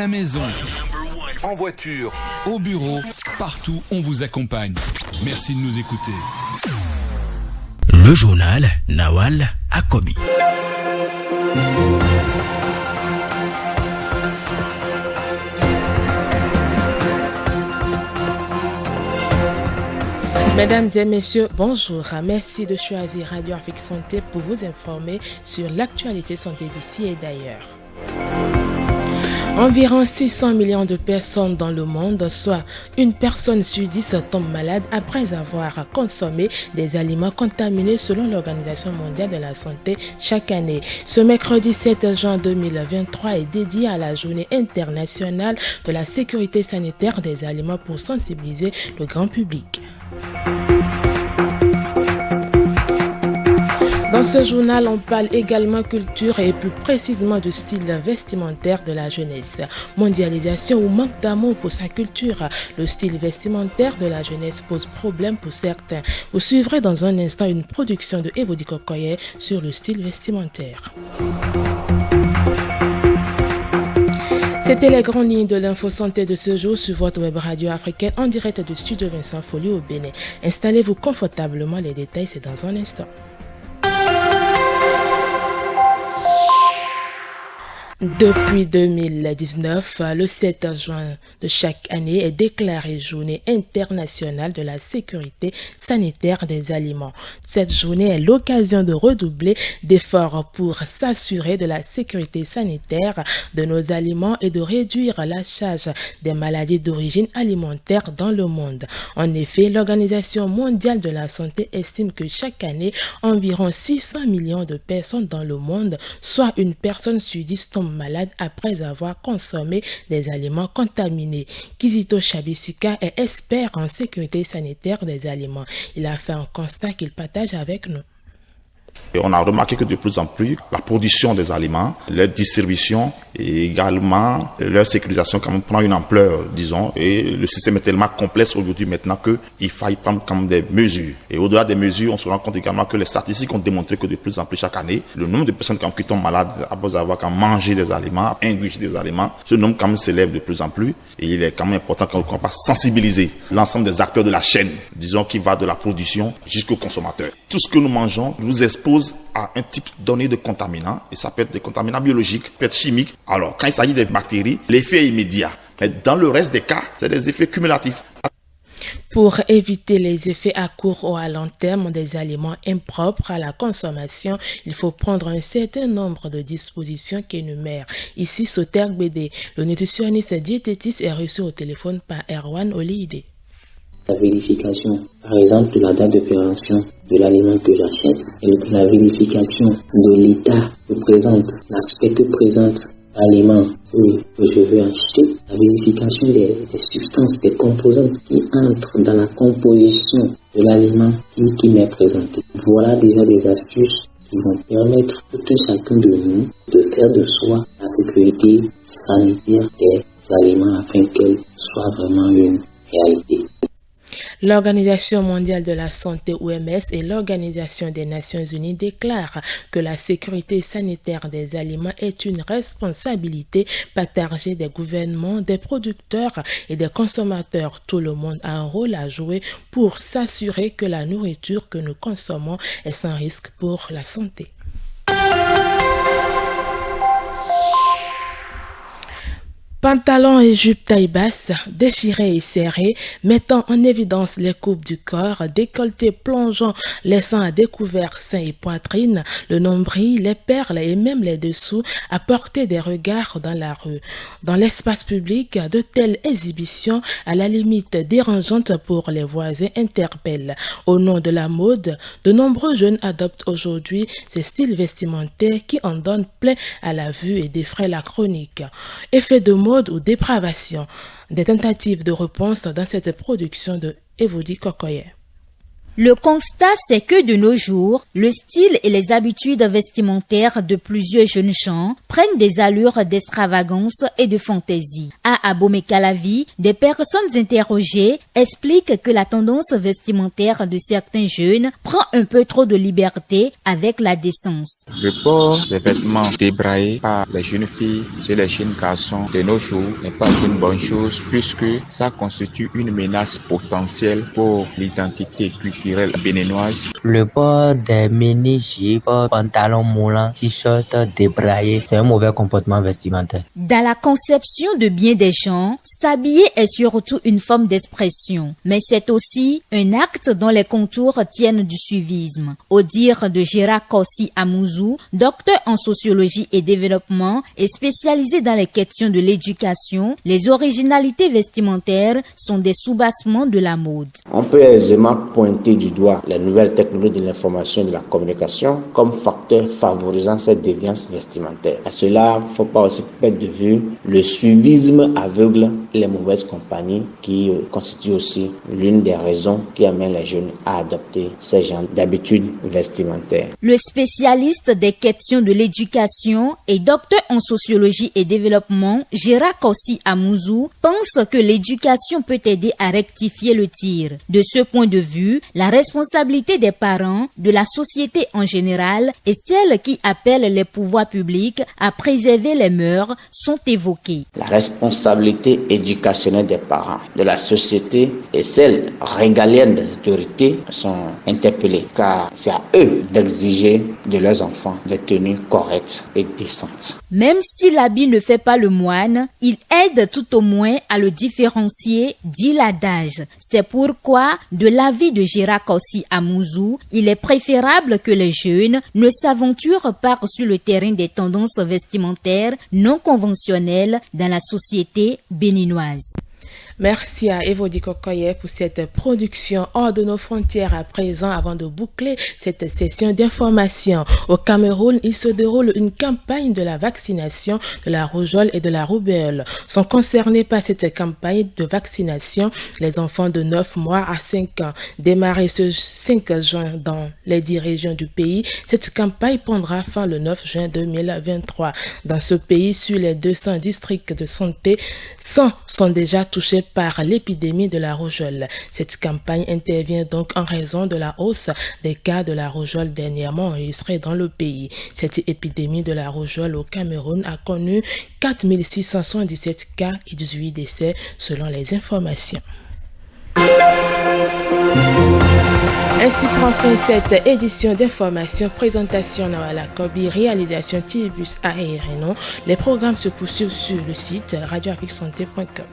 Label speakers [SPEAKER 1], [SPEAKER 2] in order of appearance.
[SPEAKER 1] la maison, en voiture, au bureau, partout on vous accompagne. Merci de nous écouter.
[SPEAKER 2] Le journal Nawal Akobi.
[SPEAKER 3] Mesdames et messieurs, bonjour. Merci de choisir Radio Afrique Santé pour vous informer sur l'actualité santé d'ici et d'ailleurs. Environ 600 millions de personnes dans le monde, soit une personne sur 10, tombe malade après avoir consommé des aliments contaminés selon l'Organisation mondiale de la santé chaque année. Ce mercredi 7 juin 2023 est dédié à la Journée internationale de la sécurité sanitaire des aliments pour sensibiliser le grand public. Dans ce journal, on parle également culture et plus précisément du style vestimentaire de la jeunesse. Mondialisation ou manque d'amour pour sa culture. Le style vestimentaire de la jeunesse pose problème pour certains. Vous suivrez dans un instant une production de Evody Kokoye sur le style vestimentaire. C'était les grandes lignes de l'info santé de ce jour sur votre web radio africaine en direct du studio Vincent Folly au Bénin. Installez-vous confortablement, les détails c'est dans un instant. Depuis 2019, le 7 juin de chaque année est déclarée Journée internationale de la sécurité sanitaire des aliments. Cette journée est l'occasion de redoubler d'efforts pour s'assurer de la sécurité sanitaire de nos aliments et de réduire la charge des maladies d'origine alimentaire dans le monde. En effet, l'Organisation mondiale de la santé estime que chaque année, environ 600 millions de personnes dans le monde, soit une personne sur 10, tombent malade après avoir consommé des aliments contaminés. Kizito Chabisika est expert en sécurité sanitaire des aliments. Il a fait un constat qu'il partage avec nous.
[SPEAKER 4] Et on a remarqué que de plus en plus, la production des aliments, leur distribution et également leur sécurisation quand même prend une ampleur, disons, et le système est tellement complexe aujourd'hui maintenant qu'il faille prendre comme des mesures. Et au-delà des mesures, on se rend compte également que les statistiques ont démontré que de plus en plus chaque année, le nombre de personnes qui tombent malades après avoir mangé des aliments, ingurgité des aliments, ce nombre quand même s'élève de plus en plus. Et il est quand même important qu'on puisse sensibiliser l'ensemble des acteurs de la chaîne, disons, qui va de la production jusqu'au consommateur. Tout ce que nous mangeons nous expose à un type donné de contaminants, et ça peut être des contaminants biologiques, peut être chimiques. Alors, quand il s'agit des bactéries, l'effet est immédiat. Mais dans le reste des cas, c'est des effets cumulatifs.
[SPEAKER 3] Pour éviter les effets à court ou à long terme des aliments impropres à la consommation, il faut prendre un certain nombre de dispositions qu'énumère ici Soter Gbede. Le nutritionniste diététiste est reçu au téléphone par Erwan Olide.
[SPEAKER 5] La vérification, par exemple, de la date de péremption de l'aliment que j'achète et la vérification de l'état que présente, l'aspect que présente l'aliment que je veux acheter, la vérification des substances, des composantes qui entrent dans la composition de l'aliment qui m'est présenté. Voilà déjà des astuces qui vont permettre à tout chacun de nous de faire de soi la sécurité sanitaire des aliments afin qu'elle soit vraiment une réalité.
[SPEAKER 3] L'Organisation mondiale de la santé OMS et l'Organisation des Nations unies déclarent que la sécurité sanitaire des aliments est une responsabilité partagée des gouvernements, des producteurs et des consommateurs. Tout le monde a un rôle à jouer pour s'assurer que la nourriture que nous consommons est sans risque pour la santé. Pantalons et jupes taille basse, déchirés et serrés, mettant en évidence les coupes du corps, décolletés plongeant, laissant à découvert seins et poitrine, le nombril, les perles et même les dessous, à porter des regards dans la rue. Dans l'espace public, de telles exhibitions, à la limite dérangeantes pour les voisins, interpellent. Au nom de la mode, de nombreux jeunes adoptent aujourd'hui ces styles vestimentaires qui en donnent plein à la vue et défraient la chronique. Effet de mode ou dépravation, des tentatives de réponse dans cette production de Evody Kokoye.
[SPEAKER 6] Le constat, c'est que de nos jours, le style et les habitudes vestimentaires de plusieurs jeunes gens prennent des allures d'extravagance et de fantaisie. À Abomey Calavi, des personnes interrogées expliquent que la tendance vestimentaire de certains jeunes prend un peu trop de liberté avec la décence.
[SPEAKER 7] Le port des vêtements débraillés par les jeunes filles et les jeunes garçons de nos jours n'est pas une bonne chose puisque ça constitue une menace potentielle pour l'identité culturelle béninoise.
[SPEAKER 8] Le port des mini-jupes, pantalons moulants, t-shirts débraillés, c'est un mauvais comportement vestimentaire.
[SPEAKER 6] Dans la conception de bien des gens, s'habiller est surtout une forme d'expression, mais c'est aussi un acte dont les contours tiennent du suivisme. Au dire de Gérard Kossi Amouzou, docteur en sociologie et développement et spécialisé dans les questions de l'éducation, les originalités vestimentaires sont des soubassements de la mode.
[SPEAKER 5] On peut aisément pointer du doigt les nouvelles technologies de l'information et de la communication comme facteur favorisant cette déviance vestimentaire. À cela, il ne faut pas aussi perdre de vue le suivisme aveugle et les mauvaises compagnies qui constituent aussi l'une des raisons qui amène les jeunes à adopter ces genres d'habitudes vestimentaires.
[SPEAKER 6] Le spécialiste des questions de l'éducation et docteur en sociologie et développement, Gérard Kossi Amouzou, pense que l'éducation peut aider à rectifier le tir. De ce point de vue, la responsabilité des parents, de la société en général et celle qui appelle les pouvoirs publics à préserver les mœurs sont évoquées.
[SPEAKER 5] La responsabilité éducationnelle des parents, de la société et celle régalienne des autorités sont interpellées car c'est à eux d'exiger de leurs enfants des tenues correctes et décentes.
[SPEAKER 6] Même si l'habit ne fait pas le moine, il aide tout au moins à le différencier, dit l'adage. C'est pourquoi, de l'avis de Gérard Kossi Amouzou, il est préférable que les jeunes ne s'aventurent pas sur le terrain des tendances vestimentaires non conventionnelles dans la société béninoise.
[SPEAKER 3] Merci à Evody Kokoye pour cette production hors de nos frontières à présent. Avant de boucler cette session d'information, au Cameroun, il se déroule une campagne de la vaccination de la rougeole et de la roubeole. Sont concernés par cette campagne de vaccination les enfants de 9 mois à 5 ans. Démarrée ce 5 juin dans les 10 régions du pays, cette campagne prendra fin le 9 juin 2023. Dans ce pays, sur les 200 districts de santé, 100 sont déjà touchés par l'épidémie de la rougeole. Cette campagne intervient donc en raison de la hausse des cas de la rougeole dernièrement enregistrés dans le pays. Cette épidémie de la rougeole au Cameroun a connu 4677 cas et 18 décès selon les informations. Ainsi prend fin cette édition d'information. Présentation Nawal Akobi, réalisation Tibus Aéreno. Les programmes se poursuivent sur le site radioafriquesanté.com.